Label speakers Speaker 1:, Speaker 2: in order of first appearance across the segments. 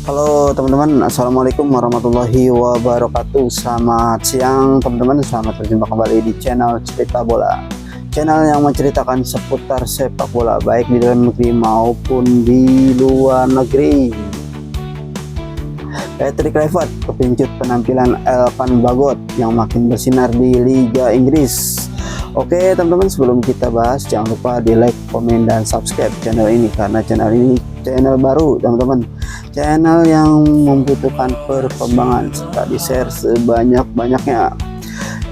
Speaker 1: Halo teman-teman, assalamualaikum warahmatullahi wabarakatuh. Selamat siang teman-teman, selamat berjumpa kembali di channel Cerita Bola, channel yang menceritakan seputar sepak bola baik di dalam negeri maupun di luar negeri. Patrick Kluivert, kepincut penampilan Elkan Bagot yang makin bersinar di Liga Inggris. Oke teman-teman, sebelum kita bahas jangan lupa di like, komen, dan subscribe channel ini karena channel ini channel baru teman-teman, channel yang membutuhkan perkembangan serta di share sebanyak-banyaknya.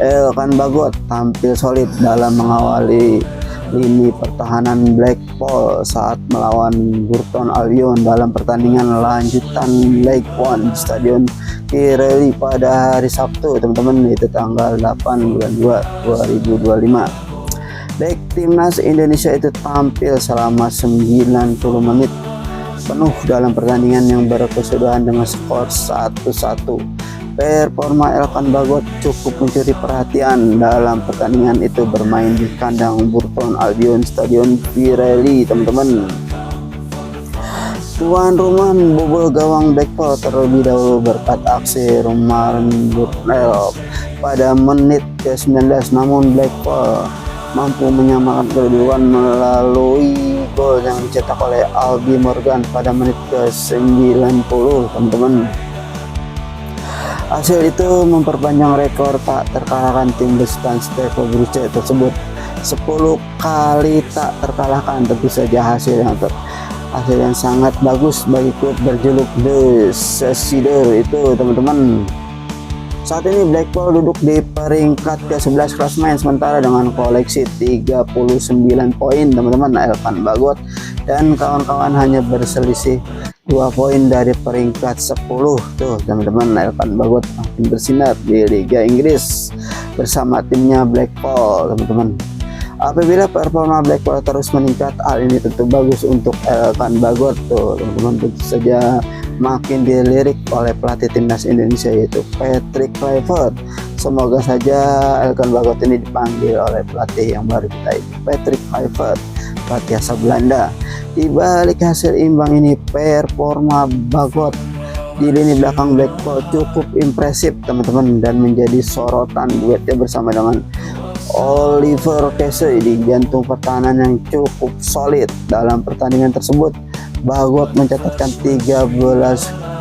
Speaker 1: Elkan Bagot tampil solid dalam mengawali lini pertahanan Blackpool saat melawan Burton Albion dalam pertandingan lanjutan League One di Stadion Kirklees pada hari Sabtu teman-teman, itu tanggal 8 bulan 2 2025. Back timnas Indonesia itu tampil selama 90 menit penuh dalam pertandingan yang berkesudahan dengan skor 1-1. Performa Elkan Bagot cukup mencuri perhatian dalam pertandingan itu, bermain di kandang Burton Albion Stadion Kirklees teman-teman. Tuan rumah membobol gawang Blackpool terlebih dahulu berkat aksi Romain Burnell pada menit ke-19, namun Blackpool mampu menyamakan kedudukan melalui gol yang dicetak oleh Albi Morgan pada menit ke-90 teman-teman. Hasil itu memperpanjang rekor tak terkalahkan tim besutan Steven Bruce tersebut 10 kali tak terkalahkan. Tentu saja hasil yang sangat bagus bagi klub berjuluk The Crusaders itu teman-teman. Saat ini Blackpool duduk di peringkat ke-11 klasemen sementara dengan koleksi 39 poin teman-teman. Elkan Bagot dan kawan-kawan hanya berselisih 2 poin dari peringkat 10 tuh teman-teman. Elkan Bagot makin bersinar di Liga Inggris bersama timnya Blackpool teman-teman. Apabila performa Blackpool terus meningkat, hal ini tentu bagus untuk Elkan Bagot tuh teman-teman. Tentu saja makin dilirik oleh pelatih timnas Indonesia yaitu Patrick Kluivert. Semoga saja Elkan Bagot ini dipanggil oleh pelatih yang baru kita ini, Patrick Kluivert, pelatih asal Belanda. Di balik hasil imbang ini, performa Bagot di lini belakang Blackpool cukup impresif teman-teman dan menjadi sorotan duetnya bersama dengan Oliver Casey di jantung pertahanan yang cukup solid. Dalam pertandingan tersebut Bagot mencatatkan 13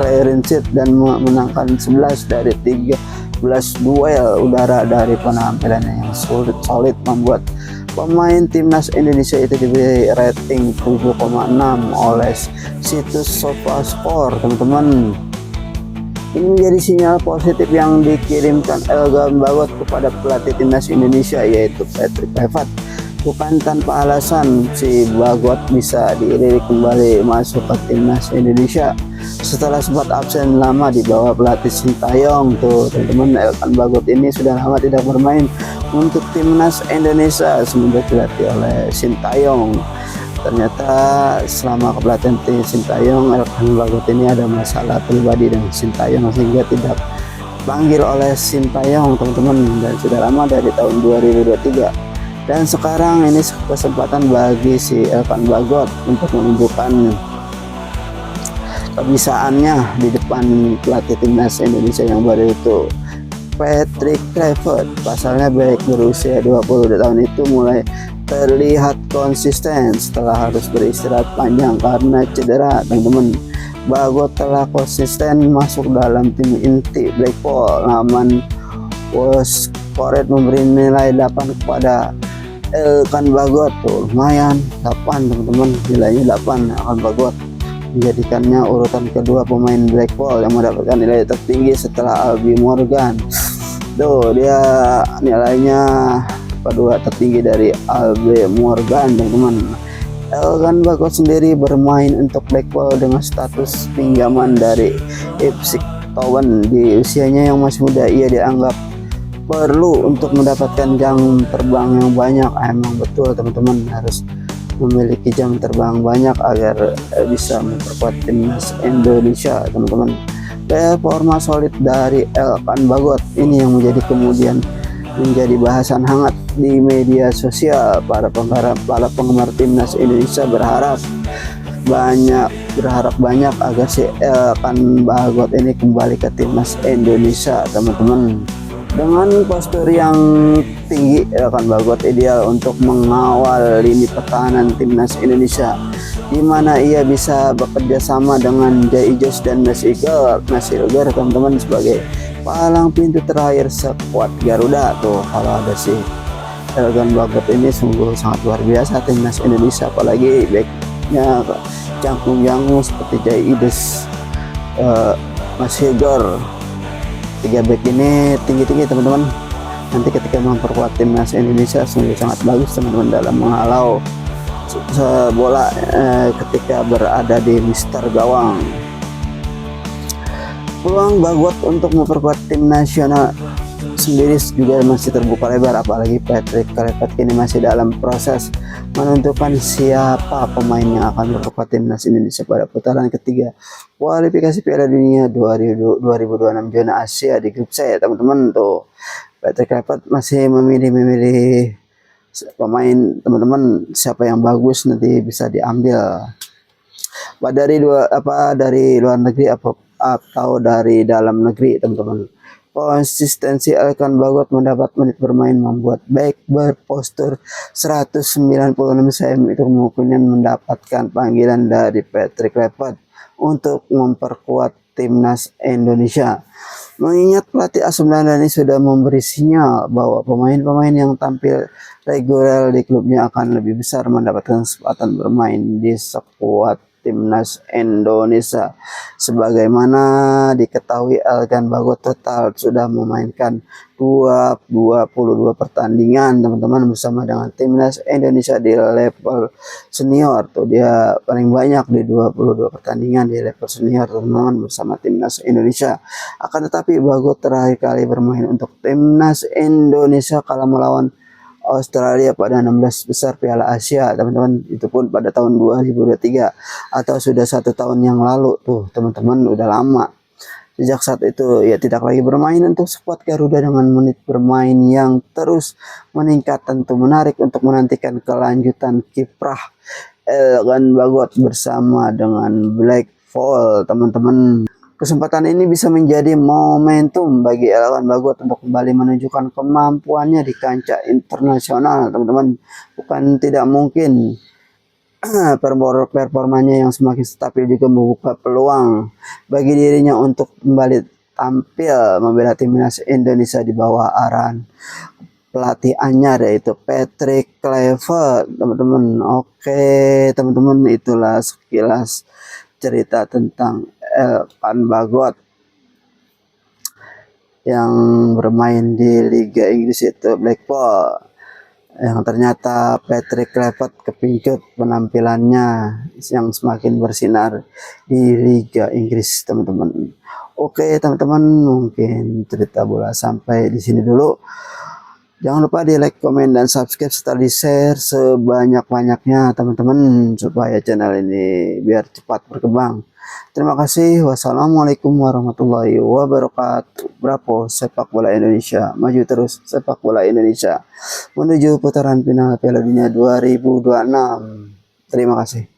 Speaker 1: clean sheet dan menangkan 11 dari 13 duel udara. Dari penampilannya yang solid membuat pemain timnas Indonesia itu diberi rating 7,6 oleh situs SofaScore teman-teman. Ini menjadi sinyal positif yang dikirimkan Elkan Bagot kepada pelatih timnas Indonesia yaitu Patrick Kluivert. Bukan tanpa alasan si Bagot bisa dilirik kembali masuk ke timnas Indonesia setelah sempat absen lama di bawah pelatih Sintayong tuh teman-teman. Elkan Bagot ini sudah lama tidak bermain untuk timnas Indonesia semenjak dilatih oleh Sintayong. Ternyata selama kepelatihan Sintayong, Elkan Bagot ini ada masalah pribadi dengan Sintayong sehingga tidak dipanggil oleh Sintayong teman-teman, dan sudah lama dari tahun 2023. Dan sekarang ini kesempatan bagi si Elkan Bagot untuk menunjukkan kebisaannya di depan pelatih timnas Indonesia yang baru itu Patrick Kluivert. Pasalnya baik berusia 22 tahun itu mulai terlihat konsisten setelah harus beristirahat panjang karena cedera teman-teman. Bagot telah konsisten masuk dalam tim inti Blackpool. Laman Westcoret memberi nilai 8 kepada Elkan Bagot tuh, lumayan 8 teman-teman, nilainya 8. Elkan Bagot menjadikannya urutan kedua pemain Blackpool yang mendapatkan nilai tertinggi setelah Albi Morgan. Tuh dia nilainya kedua tertinggi dari Albi Morgan teman-teman. Elkan Bagot sendiri bermain untuk Blackpool dengan status pinjaman dari Ipswich Town. Di usianya yang masih muda, ia dianggap perlu untuk mendapatkan jam terbang yang banyak. Emang betul teman-teman, harus memiliki jam terbang banyak agar bisa memperkuat timnas Indonesia teman-teman. Performa solid dari Elkan Bagot ini yang kemudian menjadi bahasan hangat di media sosial. Para penggemar timnas Indonesia berharap berharap banyak agar si Elkan Bagot ini kembali ke timnas Indonesia, teman-teman. Dengan postur yang tinggi, Elkan Bagot ideal untuk mengawal lini pertahanan timnas Indonesia, di mana ia bisa bekerja sama dengan Jai Jos dan Nasir Ilgar, teman-teman, sebagai palang pintu terakhir sekuat Garuda. Tuh, kalau ada si Elkan Bagot ini sungguh sangat luar biasa timnas Indonesia, apalagi backnya jangkung-jangkung seperti Jai Jos, Nasir Ilgar. Tiga back ini tinggi-tinggi, teman-teman. Nanti ketika memperkuat timnas Indonesia sungguh sangat bagus, teman-teman, dalam menghalau bola ketika berada di mister gawang. Peluang Bagot untuk memperkuat tim nasional sendiri juga masih terbuka lebar, apalagi Patrick Kluivert kini masih dalam proses menentukan siapa pemain yang akan memperkuat timnas Indonesia pada putaran ketiga kualifikasi Piala Dunia 2026 zona Asia di grup C, teman-teman. Tuh, Patrick Kluivert masih memilih pemain, teman-teman, siapa yang bagus nanti bisa diambil dari luar negeri atau dari dalam negeri, teman-teman. Konsistensi Elkan Bagot mendapat menit bermain membuat back berpostur 196 cm itu kemungkinan mendapatkan panggilan dari Patrick Kluivert untuk memperkuat timnas Indonesia. Mengingat pelatih asal Belanda ini sudah memberi sinyal bahwa pemain-pemain yang tampil reguler di klubnya akan lebih besar mendapatkan kesempatan bermain di skuad timnas Indonesia. Sebagaimana diketahui, Elkan Bagot total sudah memainkan 22 pertandingan, teman-teman, bersama dengan timnas Indonesia di level senior. Tuh, dia paling banyak di 22 pertandingan di level senior, teman-teman, bersama timnas Indonesia. Akan tetapi Bagot terakhir kali bermain untuk timnas Indonesia kala melawan Australia pada 16 besar Piala Asia, teman-teman, itu pun pada tahun 2023 atau sudah 1 tahun yang lalu. Tuh, teman-teman, udah lama. Sejak saat itu ia tidak lagi bermain untuk skuad Garuda dengan menit bermain yang terus meningkat. Tentu menarik untuk menantikan kelanjutan kiprah Elkan Bagot bersama dengan Black Fall, teman-teman. Kesempatan ini bisa menjadi momentum bagi Elkan Bagot untuk kembali menunjukkan kemampuannya di kancah internasional, teman-teman. Bukan tidak mungkin performanya yang semakin stabil juga membuka peluang bagi dirinya untuk kembali tampil membela timnas Indonesia di bawah arahan pelatih anyar, yaitu Patrick Kluivert, teman-teman. Oke, teman-teman, itulah sekilas cerita tentang Elkan Bagot yang bermain di Liga Inggris, itu Blackpool, yang ternyata Patrick Kluivert kepincut penampilannya yang semakin bersinar di Liga Inggris, teman-teman. Oke, teman-teman, mungkin cerita bola sampai di sini dulu. Jangan lupa di like, komen, dan subscribe serta di share sebanyak-banyaknya, teman-teman, supaya channel ini biar cepat berkembang. Terima kasih. Wassalamualaikum warahmatullahi wabarakatuh. Bravo sepak bola Indonesia, maju terus sepak bola Indonesia menuju putaran final Piala Dunia 2026. Terima kasih.